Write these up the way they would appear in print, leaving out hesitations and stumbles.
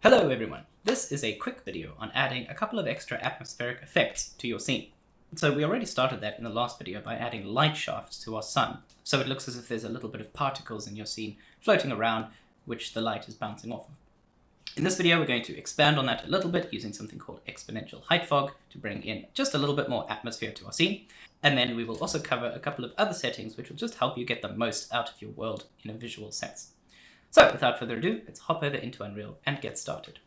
Hello everyone, this is a quick video on adding a couple of extra atmospheric effects to your scene. So we already started that in the last video by adding light shafts to our sun, so it looks as if there's a little bit of particles in your scene floating around which the light is bouncing off of. In this video we're going to expand on that a little bit using something called Exponential Height Fog to bring in just a little bit more atmosphere to our scene, and then we will also cover a couple of other settings which will just help you get the most out of your world in a visual sense. So without further ado, let's hop over into Unreal and get started.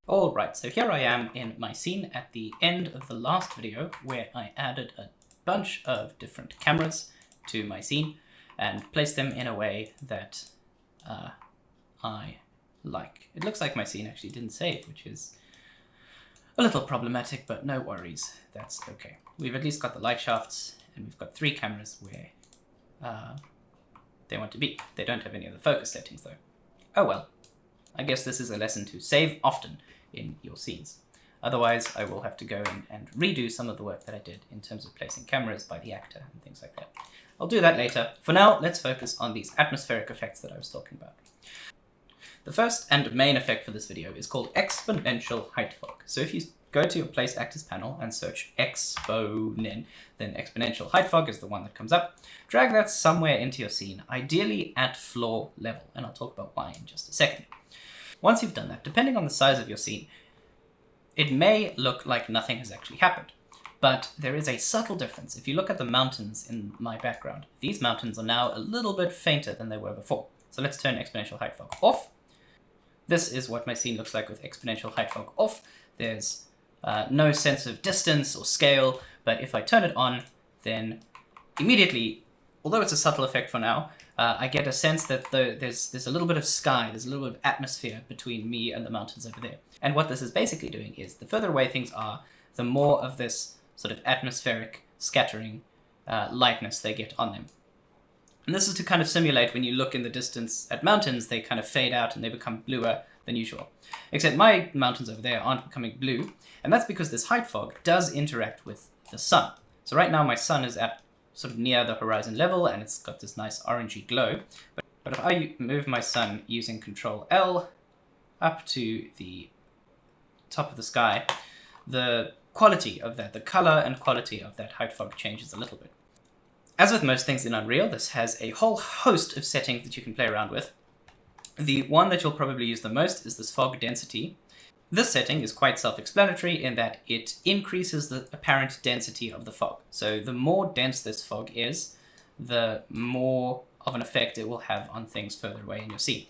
Alright, so here I am in my scene at the end of the last video where I added a bunch of different cameras to my scene and placed them in a way that I like. It looks like my scene actually didn't save, which is a little problematic, but no worries, that's okay. We've at least got the light shafts and we've got 3 cameras where they want to be. They don't have any of the focus settings though. Oh well, I guess this is a lesson to save often in your scenes. Otherwise I will have to go in and redo some of the work that I did in terms of placing cameras by the actor and things like that. I'll do that later. For now, let's focus on these atmospheric effects that I was talking about. The first and main effect for this video is called Exponential Height Fog. So if you go to your Place Actors panel and search Exponent, then Exponential Height Fog is the one that comes up. Drag that somewhere into your scene, ideally at floor level, and I'll talk about why in just a second. Once you've done that, depending on the size of your scene, it may look like nothing has actually happened, but there is a subtle difference. If you look at the mountains in my background, these mountains are now a little bit fainter than they were before. So let's turn Exponential Height Fog off. This is what my scene looks like with Exponential Height Fog off. There's no sense of distance or scale, but if I turn it on, then immediately, although it's a subtle effect for now, I get a sense that there's a little bit of sky, there's a little bit of atmosphere between me and the mountains over there. And what this is basically doing is, the further away things are, the more of this sort of atmospheric scattering lightness they get on them. And this is to kind of simulate when you look in the distance at mountains, they kind of fade out and they become bluer than usual. Except my mountains over there aren't becoming blue, and that's because this height fog does interact with the sun. So right now my sun is at sort of near the horizon level and it's got this nice orangey glow. But if I move my sun using Control L up to the top of the sky, the quality of that, the color and quality of that height fog changes a little bit. As with most things in Unreal, this has a whole host of settings that you can play around with. The one that you'll probably use the most is this fog density. This setting is quite self-explanatory in that it increases the apparent density of the fog. So the more dense this fog is, the more of an effect it will have on things further away in your scene.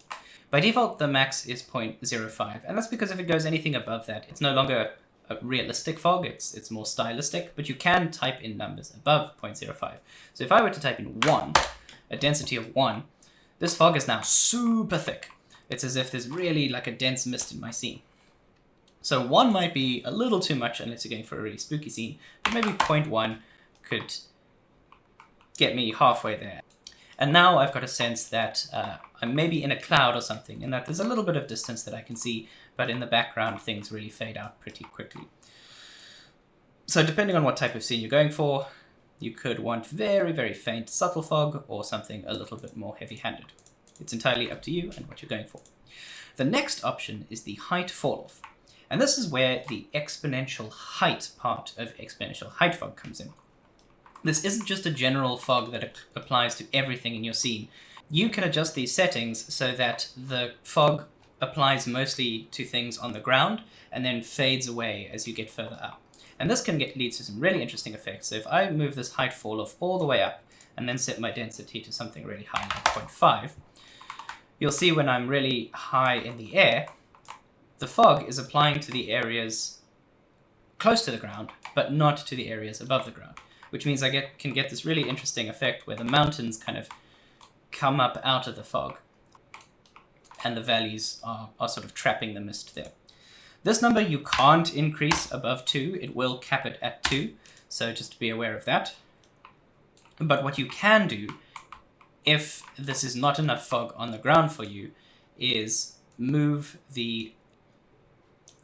By default, the max is 0.05, and that's because if it goes anything above that, it's no longer a realistic fog, it's more stylistic, but you can type in numbers above 0.05. So if I were to type in 1, a density of 1, this fog is now super thick. It's as if there's really like a dense mist in my scene. So 1 might be a little too much unless you're going for a really spooky scene, but maybe 0.1 could get me halfway there. And now I've got a sense that I'm maybe in a cloud or something, and that there's a little bit of distance that I can see, but in the background things really fade out pretty quickly. So depending on what type of scene you're going for, you could want very, very faint, subtle fog, or something a little bit more heavy-handed. It's entirely up to you and what you're going for. The next option is the height fall-off. And this is where the exponential height part of Exponential Height Fog comes in. This isn't just a general fog that applies to everything in your scene. You can adjust these settings so that the fog applies mostly to things on the ground and then fades away as you get further up. And this can lead to some really interesting effects. So if I move this height fall off all the way up and then set my density to something really high like 0.5, you'll see when I'm really high in the air, the fog is applying to the areas close to the ground, but not to the areas above the ground, which means I can get this really interesting effect where the mountains kind of come up out of the fog and the valleys are sort of trapping the mist there. This number you can't increase above 2, it will cap it at 2, so just be aware of that. But what you can do, if this is not enough fog on the ground for you, is move the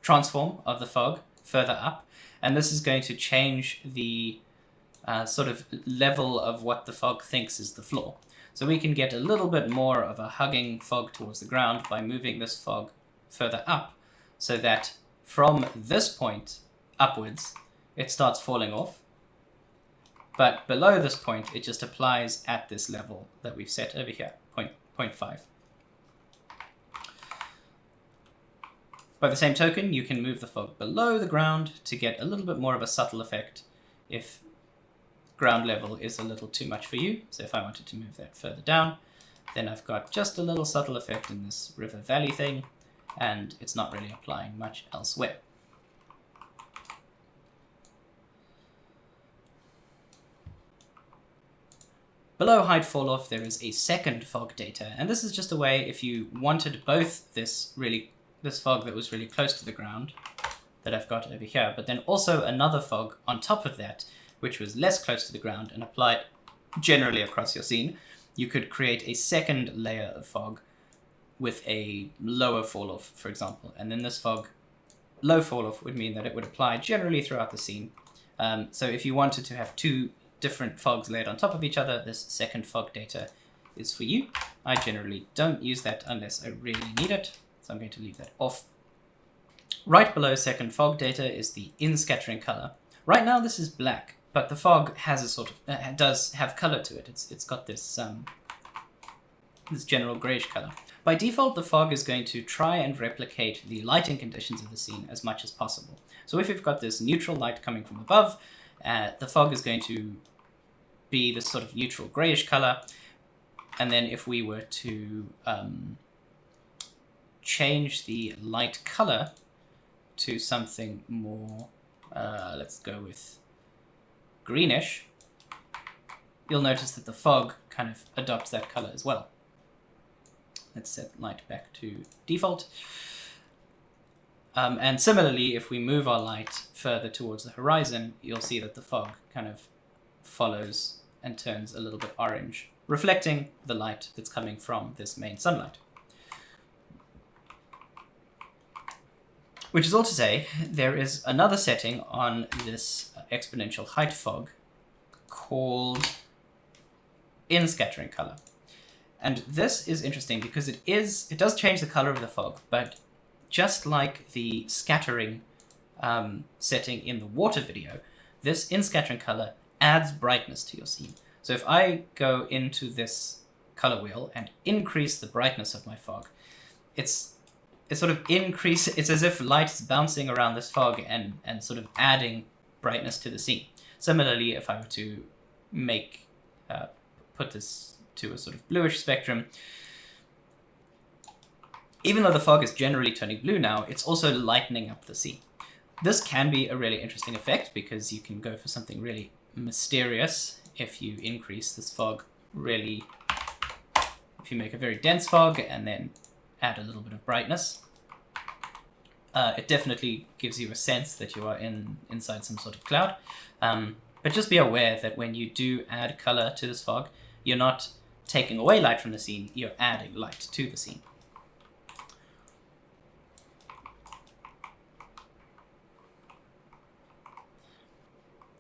transform of the fog further up, and this is going to change the sort of level of what the fog thinks is the floor. So we can get a little bit more of a hugging fog towards the ground by moving this fog further up, so that from this point upwards, it starts falling off. But below this point, it just applies at this level that we've set over here, 0.5. By the same token, you can move the fog below the ground to get a little bit more of a subtle effect if ground level is a little too much for you. So if I wanted to move that further down, then I've got just a little subtle effect in this river valley thing, and it's not really applying much elsewhere. Below height fall off, there is a second fog data, and this is just a way if you wanted both this fog that was really close to the ground that I've got over here, but then also another fog on top of that, which was less close to the ground and applied generally across your scene. You could create a second layer of fog with a lower fall off, for example, and then this fog, low fall off, would mean that it would apply generally throughout the scene. So if you wanted to have two different fogs layered on top of each other, this second fog data is for you. I generally don't use that unless I really need it, so I'm going to leave that off. Right below second fog data is the in-scattering color. Right now this is black, but the fog has a sort of does have color to it. It's got this this general grayish color. By default, the fog is going to try and replicate the lighting conditions of the scene as much as possible. So if you've got this neutral light coming from above, the fog is going to be this sort of neutral grayish color. And then if we were to change the light color to something more, let's go with greenish, you'll notice that the fog kind of adopts that color as well. Let's set light back to default. And similarly, if we move our light further towards the horizon, you'll see that the fog kind of follows and turns a little bit orange, reflecting the light that's coming from this main sunlight. Which is all to say, there is another setting on this exponential height fog called in-scattering color. And this is interesting because it does change the color of the fog, but just like the scattering setting in the water video, this in-scattering color adds brightness to your scene. So if I go into this color wheel and increase the brightness of my fog, it's sort of it's as if light is bouncing around this fog and sort of adding brightness to the scene. Similarly, if I were to put this to a sort of bluish spectrum, even though the fog is generally turning blue now, it's also lightening up the scene. This can be a really interesting effect because you can go for something really mysterious if you increase this fog really, if you make a very dense fog and then add a little bit of brightness. It definitely gives you a sense that you are inside some sort of cloud. But just be aware that when you do add color to this fog, you're not taking away light from the scene, you're adding light to the scene.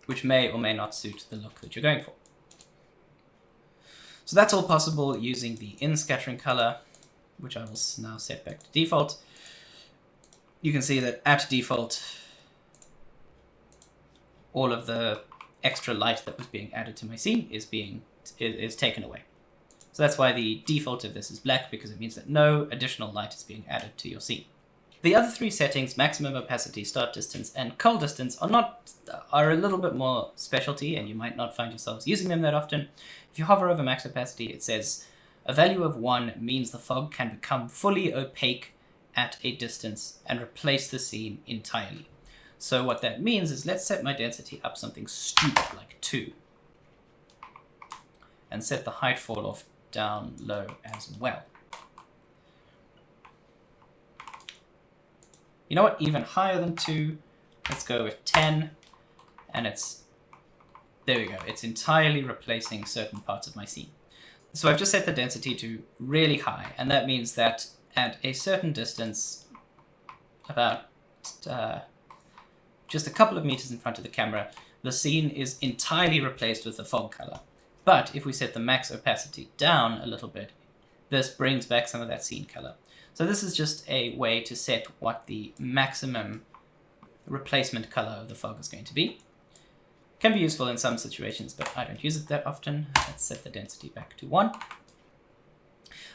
Which may or may not suit the look that you're going for. So that's all possible using the in-scattering color, which I will now set back to default. You can see that at default, all of the extra light that was being added to my scene is taken away. So that's why the default of this is black, because it means that no additional light is being added to your scene. The other three settings, maximum opacity, start distance, and cull distance, are a little bit more specialty, and you might not find yourselves using them that often. If you hover over max opacity, it says a value of 1 means the fog can become fully opaque at a distance and replace the scene entirely. So what that means is, let's set my density up something stupid like 2. And set the height fall off down low as well. You know what, even higher than 2, let's go with 10, and there we go, it's entirely replacing certain parts of my scene. So I've just set the density to really high, and that means that at a certain distance, about just a couple of meters in front of the camera, the scene is entirely replaced with the fog color. But if we set the max opacity down a little bit, this brings back some of that scene color. So this is just a way to set what the maximum replacement color of the fog is going to be. Can be useful in some situations, but I don't use it that often. Let's set the density back to 1.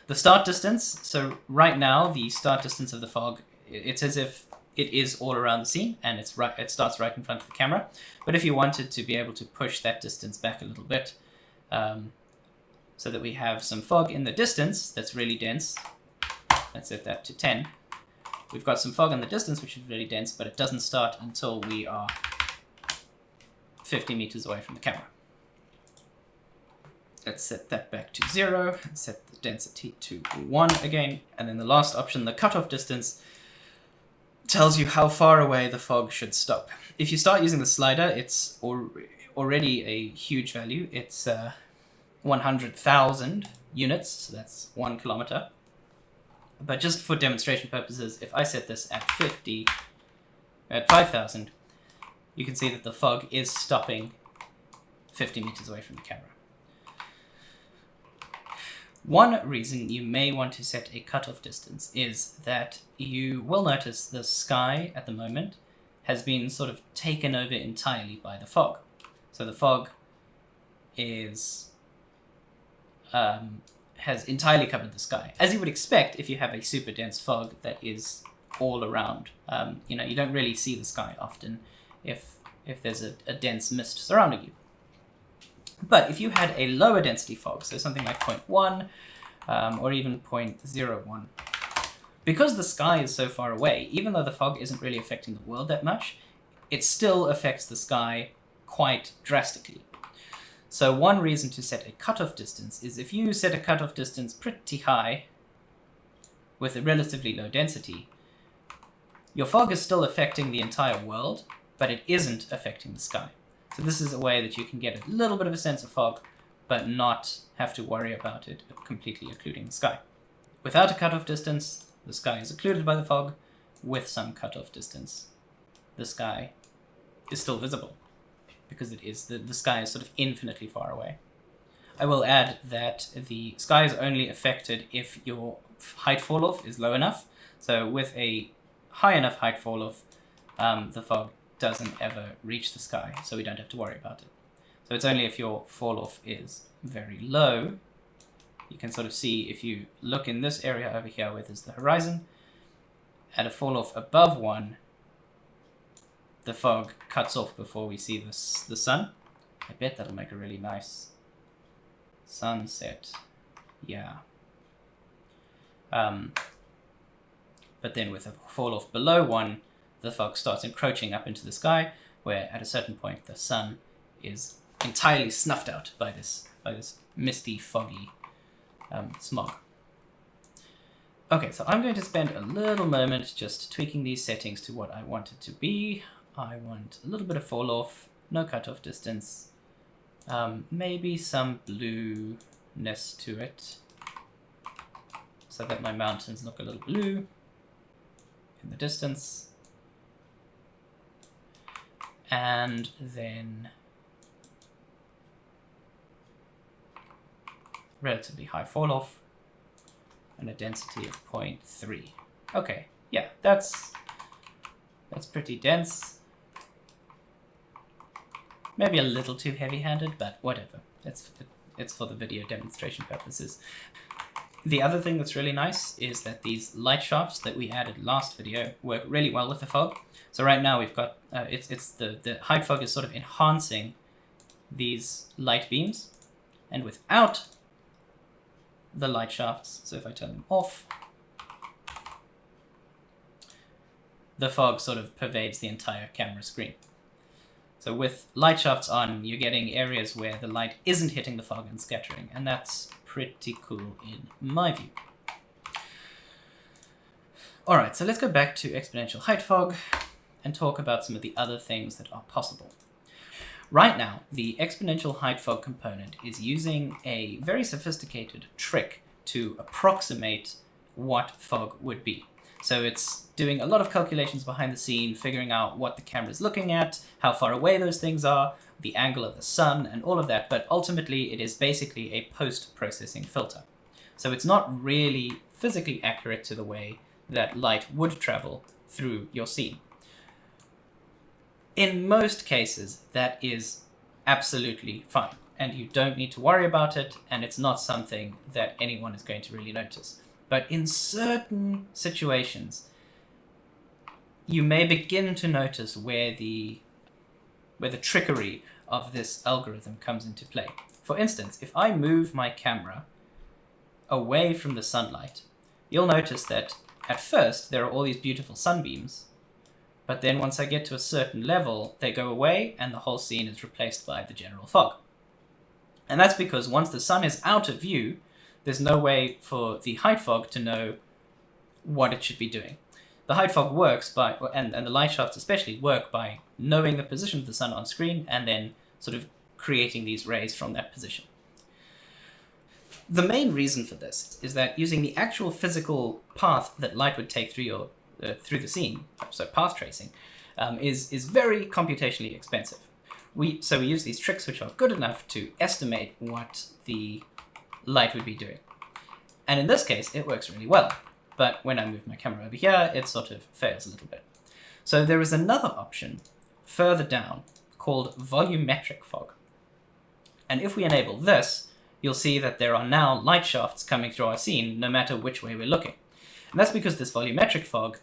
The start distance, so right now the start distance of the fog, it's as if it is all around the scene, and it starts right in front of the camera. But if you wanted to be able to push that distance back a little bit, so that we have some fog in the distance that's really dense, let's set that to 10. We've got some fog in the distance which is really dense, but it doesn't start until we are 50 meters away from the camera. Let's set that back to 0 and set the density to 1 again. And then the last option, the cutoff distance, tells you how far away the fog should stop. If you start using the slider, it's already a huge value. It's 100,000 units, so that's 1 kilometer. But just for demonstration purposes, if I set this at 5,000, you can see that the fog is stopping 50 meters away from the camera. One reason you may want to set a cutoff distance is that you will notice the sky at the moment has been sort of taken over entirely by the fog. So the fog is has entirely covered the sky, as you would expect if you have a super dense fog that is all around. You don't really see the sky often if there's a dense mist surrounding you. But if you had a lower density fog, so something like 0.1 or even 0.01, because the sky is so far away, even though the fog isn't really affecting the world that much, it still affects the sky quite drastically. So one reason to set a cutoff distance is if you set a cutoff distance pretty high with a relatively low density, your fog is still affecting the entire world, but it isn't affecting the sky. So this is a way that you can get a little bit of a sense of fog, but not have to worry about it completely occluding the sky. Without a cutoff distance, the sky is occluded by the fog. With some cutoff distance, the sky is still visible, because it is the sky is sort of infinitely far away. I will add that the sky is only affected if your height fall-off is low enough. So with a high enough height fall-off, the fog doesn't ever reach the sky, so we don't have to worry about it. So it's only if your fall-off is very low. You can sort of see, if you look in this area over here where there's the horizon, at a fall-off above 1, the fog cuts off before we see the sun. I bet that'll make a really nice sunset. Yeah. But then with a fall-off below 1, the fog starts encroaching up into the sky, where at a certain point the sun is entirely snuffed out by this misty, foggy smog. Okay, so I'm going to spend a little moment just tweaking these settings to what I want it to be. I want a little bit of fall-off, no cutoff distance, maybe some blueness to it, so that my mountains look a little blue in the distance. And then relatively high fall-off and a density of 0.3. Okay, yeah, that's pretty dense. Maybe a little too heavy-handed, but whatever. It's for the video demonstration purposes. The other thing that's really nice is that these light shafts that we added last video work really well with the fog. So right now we've got, the height fog is sort of enhancing these light beams, and without the light shafts, so if I turn them off, the fog sort of pervades the entire camera screen. So with light shafts on, you're getting areas where the light isn't hitting the fog and scattering, and that's pretty cool in my view. Alright, so let's go back to exponential height fog and talk about some of the other things that are possible. Right now, the exponential height fog component is using a very sophisticated trick to approximate what fog would be. So it's doing a lot of calculations behind the scene, figuring out what the camera is looking at, how far away those things are, the angle of the sun, and all of that, but ultimately it is basically a post-processing filter. So it's not really physically accurate to the way that light would travel through your scene. In most cases, that is absolutely fine, and you don't need to worry about it, and it's not something that anyone is going to really notice. But in certain situations, you may begin to notice where the trickery of this algorithm comes into play. For instance, if I move my camera away from the sunlight, you'll notice that at first there are all these beautiful sunbeams, but then once I get to a certain level, they go away and the whole scene is replaced by the general fog. And that's because once the sun is out of view, there's no way for the height fog to know what it should be doing. The height fog works by, and the light shafts especially, work by knowing the position of the sun on screen and then sort of creating these rays from that position. The main reason for this is that using the actual physical path that light would take through the scene, so path tracing, is very computationally expensive. So we use these tricks which are good enough to estimate what the light would be doing. And in this case, it works really well. But when I move my camera over here, it sort of fails a little bit. So there is another option further down called volumetric fog. And if we enable this, you'll see that there are now light shafts coming through our scene no matter which way we're looking. And that's because this volumetric fog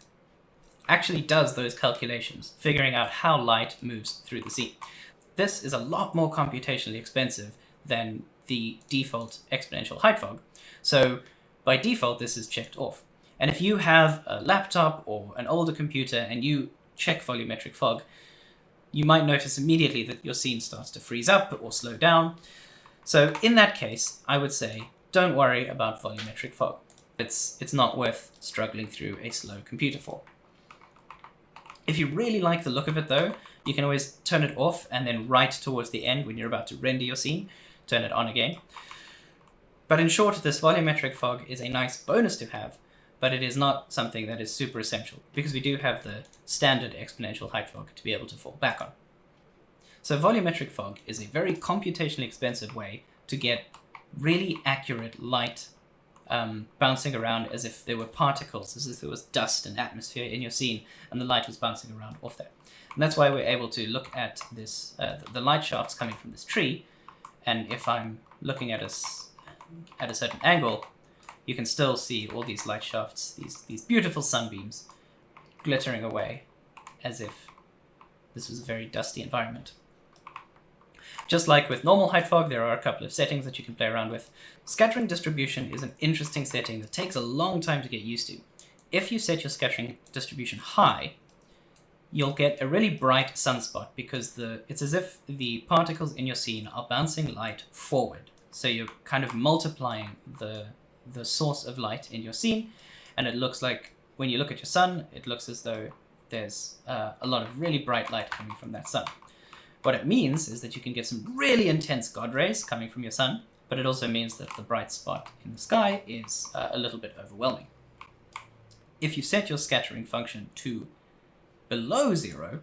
actually does those calculations, figuring out how light moves through the scene. This is a lot more computationally expensive than the default exponential height fog. So by default, this is checked off. And if you have a laptop or an older computer and you check volumetric fog, you might notice immediately that your scene starts to freeze up or slow down. So in that case, I would say, don't worry about volumetric fog. It's not worth struggling through a slow computer for. If you really like the look of it though, you can always turn it off and then right towards the end when you're about to render your scene, turn it on again. But in short, this volumetric fog is a nice bonus to have, but it is not something that is super essential because we do have the standard exponential height fog to be able to fall back on. So volumetric fog is a very computationally expensive way to get really accurate light bouncing around as if there were particles, as if there was dust and atmosphere in your scene and the light was bouncing around off that. And that's why we're able to look at this, the light shafts coming from this tree, and if I'm looking at a certain angle, you can still see all these light shafts, these beautiful sunbeams glittering away as if this was a very dusty environment. Just like with normal height fog, there are a couple of settings that you can play around with. Scattering distribution is an interesting setting that takes a long time to get used to. If you set your scattering distribution high, you'll get a really bright sunspot because it's as if the particles in your scene are bouncing light forward. So you're kind of multiplying the source of light in your scene, and it looks like when you look at your sun, it looks as though there's a lot of really bright light coming from that sun. What it means is that you can get some really intense God rays coming from your sun, but it also means that the bright spot in the sky is a little bit overwhelming. If you set your scattering function to below 0,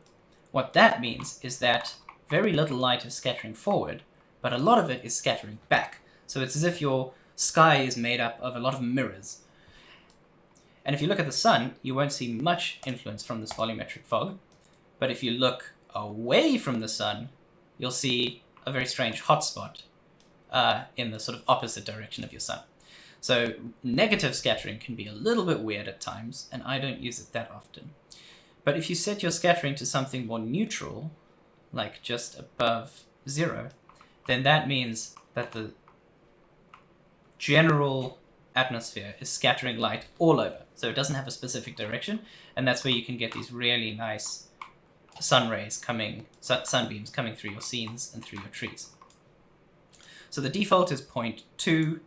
what that means is that very little light is scattering forward, but a lot of it is scattering back. So it's as if your sky is made up of a lot of mirrors. And if you look at the sun, you won't see much influence from this volumetric fog, but if you look away from the sun, you'll see a very strange hotspot in the sort of opposite direction of your sun. So negative scattering can be a little bit weird at times, and I don't use it that often. But if you set your scattering to something more neutral, like just above 0, then that means that the general atmosphere is scattering light all over. So it doesn't have a specific direction, and that's where you can get these really nice sunbeams coming through your scenes and through your trees. So the default is 0.2,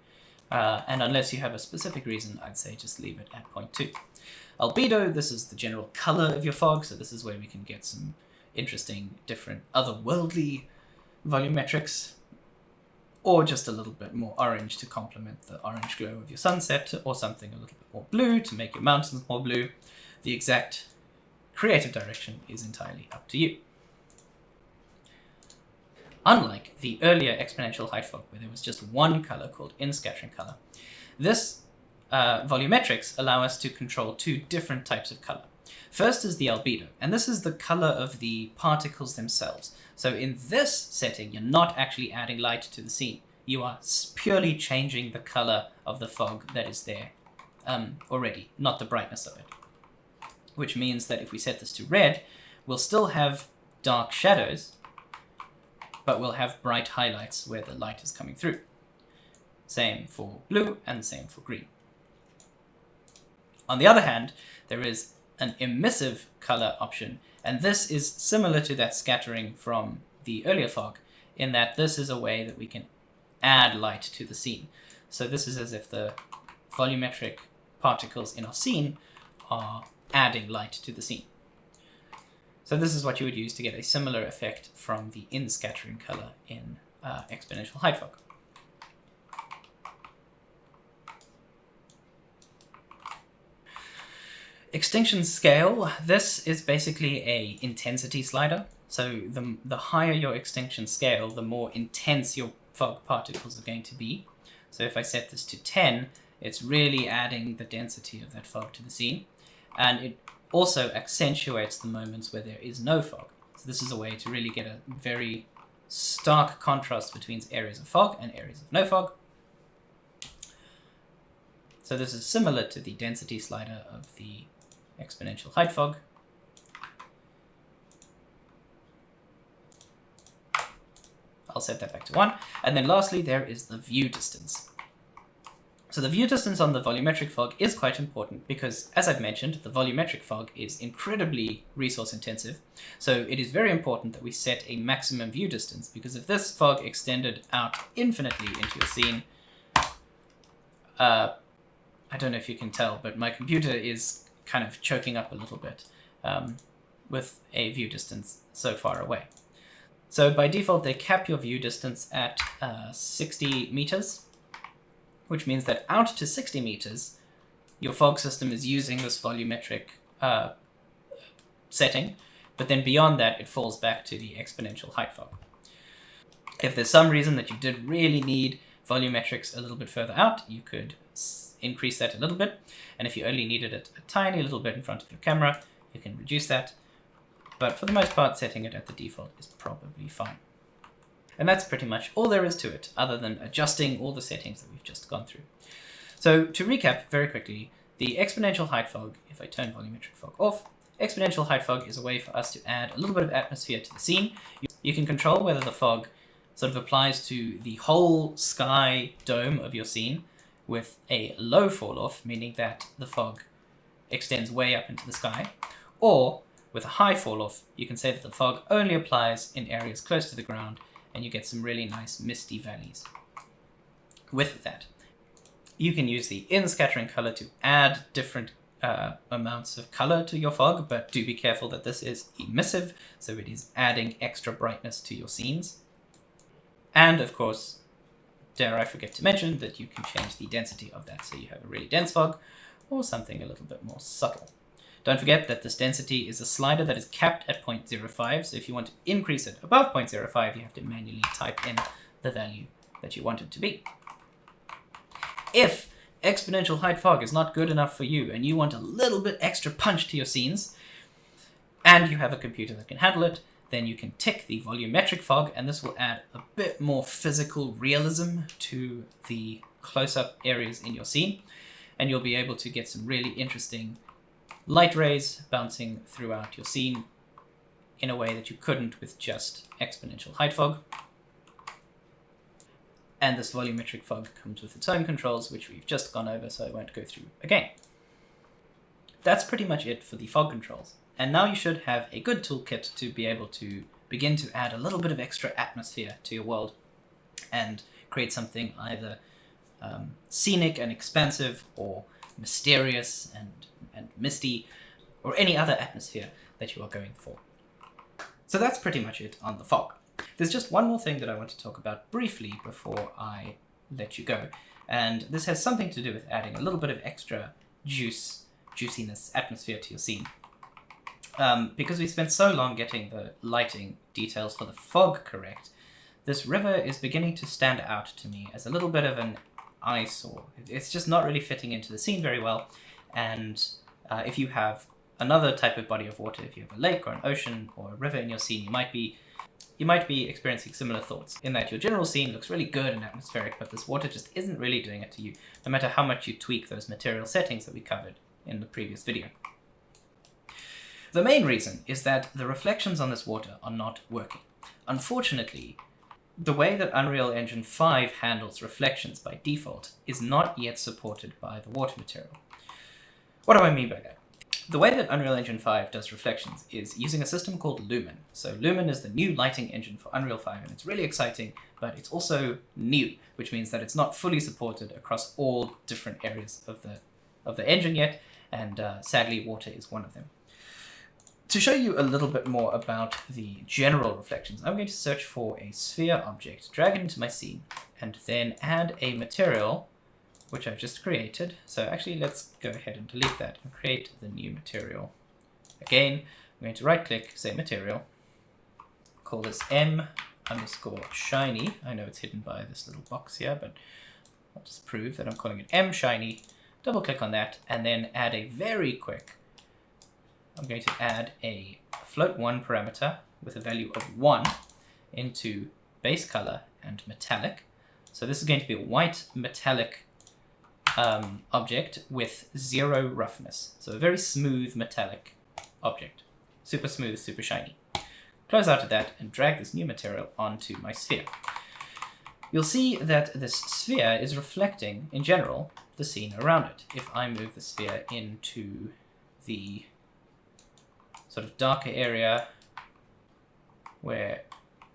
and unless you have a specific reason, I'd say just leave it at 0.2. Albedo, this is the general color of your fog, so this is where we can get some interesting, different, otherworldly volumetrics, or just a little bit more orange to complement the orange glow of your sunset, or something a little bit more blue to make your mountains more blue. The exact creative direction is entirely up to you. Unlike the earlier exponential height fog, where there was just one color called in-scattering color, This volumetrics allow us to control two different types of color. First is the albedo, and this is the color of the particles themselves. So in this setting, you're not actually adding light to the scene. You are purely changing the color of the fog that is there already, not the brightness of it. Which means that if we set this to red, we'll still have dark shadows, but we'll have bright highlights where the light is coming through. Same for blue and same for green. On the other hand, there is an emissive color option, and this is similar to that scattering from the earlier fog, in that this is a way that we can add light to the scene. So this is as if the volumetric particles in our scene are adding light to the scene. So this is what you would use to get a similar effect from the in-scattering color in exponential height fog. Extinction scale, this is basically a intensity slider. So the higher your extinction scale, the more intense your fog particles are going to be. So if I set this to 10, it's really adding the density of that fog to the scene. And it also accentuates the moments where there is no fog. So this is a way to really get a very stark contrast between areas of fog and areas of no fog. So this is similar to the density slider of the exponential height fog. I'll set that back to 1. And then lastly, there is the view distance. So the view distance on the volumetric fog is quite important because, as I've mentioned, the volumetric fog is incredibly resource intensive. So it is very important that we set a maximum view distance, because if this fog extended out infinitely into a scene, I don't know if you can tell, but my computer is kind of choking up a little bit with a view distance so far away. So by default, they cap your view distance at 60 meters, which means that out to 60 meters, your fog system is using this volumetric setting, but then beyond that, it falls back to the exponential height fog. If there's some reason that you did really need volumetrics a little bit further out, you could increase that a little bit, and if you only needed it a tiny little bit in front of your camera, you can reduce that, but for the most part, setting it at the default is probably fine. And that's pretty much all there is to it, other than adjusting all the settings that we've just gone through. So to recap very quickly, the exponential height fog, if I turn volumetric fog off, exponential height fog is a way for us to add a little bit of atmosphere to the scene. You can control whether the fog sort of applies to the whole sky dome of your scene with a low fall off, meaning that the fog extends way up into the sky, or with a high fall off, you can say that the fog only applies in areas close to the ground, and you get some really nice misty valleys. With that, you can use the in-scattering color to add different amounts of color to your fog, but do be careful that this is emissive, so it is adding extra brightness to your scenes. And of course, dare I forget to mention that you can change the density of that, so you have a really dense fog or something a little bit more subtle. Don't forget that this density is a slider that is capped at 0.05, so if you want to increase it above 0.05, you have to manually type in the value that you want it to be. If exponential height fog is not good enough for you and you want a little bit extra punch to your scenes, and you have a computer that can handle it, then you can tick the volumetric fog, and this will add a bit more physical realism to the close-up areas in your scene, and you'll be able to get some really interesting light rays bouncing throughout your scene in a way that you couldn't with just exponential height fog. And this volumetric fog comes with its own controls, which we've just gone over, so I won't go through again. That's pretty much it for the fog controls. And now you should have a good toolkit to be able to begin to add a little bit of extra atmosphere to your world and create something either scenic and expansive, or mysterious and misty, or any other atmosphere that you are going for. So that's pretty much it on the fog. There's just one more thing that I want to talk about briefly before I let you go, and this has something to do with adding a little bit of extra juiciness, atmosphere to your scene. Because we spent so long getting the lighting details for the fog correct, this river is beginning to stand out to me as a little bit of an eyesore. It's just not really fitting into the scene very well. And if you have another type of body of water, if you have a lake or an ocean or a river in your scene, you might be experiencing similar thoughts, in that your general scene looks really good and atmospheric, but this water just isn't really doing it to you, no matter how much you tweak those material settings that we covered in the previous video. The main reason is that the reflections on this water are not working. Unfortunately, the way that Unreal Engine 5 handles reflections by default is not yet supported by the water material. What do I mean by that? The way that Unreal Engine 5 does reflections is using a system called Lumen. So Lumen is the new lighting engine for Unreal 5, and it's really exciting, but it's also new, which means that it's not fully supported across all different areas of the engine yet, and sadly water is one of them. To show you a little bit more about the general reflections, I'm going to search for a sphere object, drag it into my scene, and then add a material which I've just created. So actually, let's go ahead and delete that and create the new material. Again, I'm going to right click, say material, call this M_shiny. I know it's hidden by this little box here, but I'll just prove that I'm calling it M_shiny. Double click on that, and then add a very quick, I'm going to add a float1 parameter with a value of 1 into base color and metallic. So this is going to be a white metallic object with 0 roughness. So a very smooth metallic object. Super smooth, super shiny. Close out of that and drag this new material onto my sphere. You'll see that this sphere is reflecting, in general, the scene around it. If I move the sphere into the sort of darker area where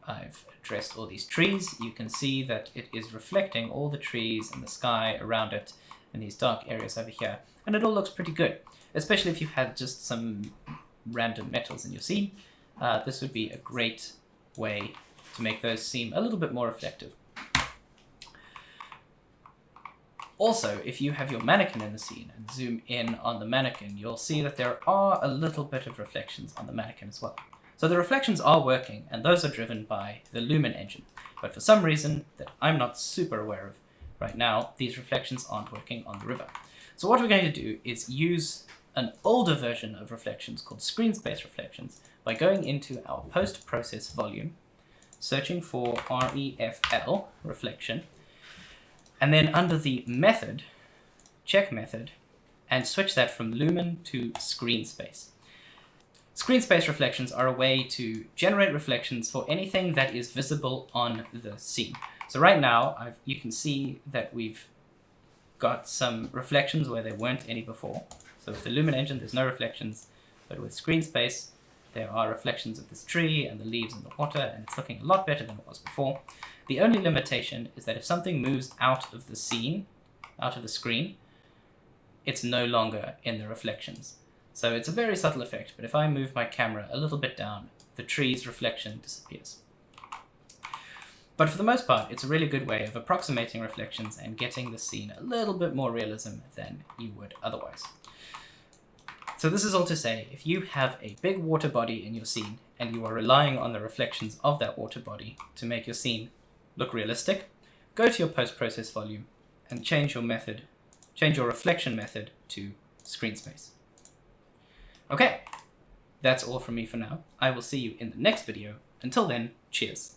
I've addressed all these trees, you can see that it is reflecting all the trees and the sky around it in these dark areas over here. And it all looks pretty good, especially if you had just some random metals in your scene. This would be a great way to make those seem a little bit more reflective. Also, if you have your mannequin in the scene and zoom in on the mannequin, you'll see that there are a little bit of reflections on the mannequin as well. So the reflections are working, and those are driven by the Lumen engine. But for some reason that I'm not super aware of right now, these reflections aren't working on the river. So what we're going to do is use an older version of reflections called screen space reflections by going into our post-process volume, searching for REFL, reflection, and then under the method, check method, and switch that from Lumen to screen space. Screen space reflections are a way to generate reflections for anything that is visible on the scene. So right now, you can see that we've got some reflections where there weren't any before. So with the Lumen engine, there's no reflections, but with screen space, there are reflections of this tree and the leaves and the water, and it's looking a lot better than it was before. The only limitation is that if something moves out of the scene, out of the screen, it's no longer in the reflections. So it's a very subtle effect, but if I move my camera a little bit down, the tree's reflection disappears. But for the most part, it's a really good way of approximating reflections and getting the scene a little bit more realism than you would otherwise. So this is all to say, if you have a big water body in your scene and you are relying on the reflections of that water body to make your scene look realistic, go to your post-process volume and change your reflection method to screen space. Okay, that's all from me for now. I will see you in the next video. Until then, cheers.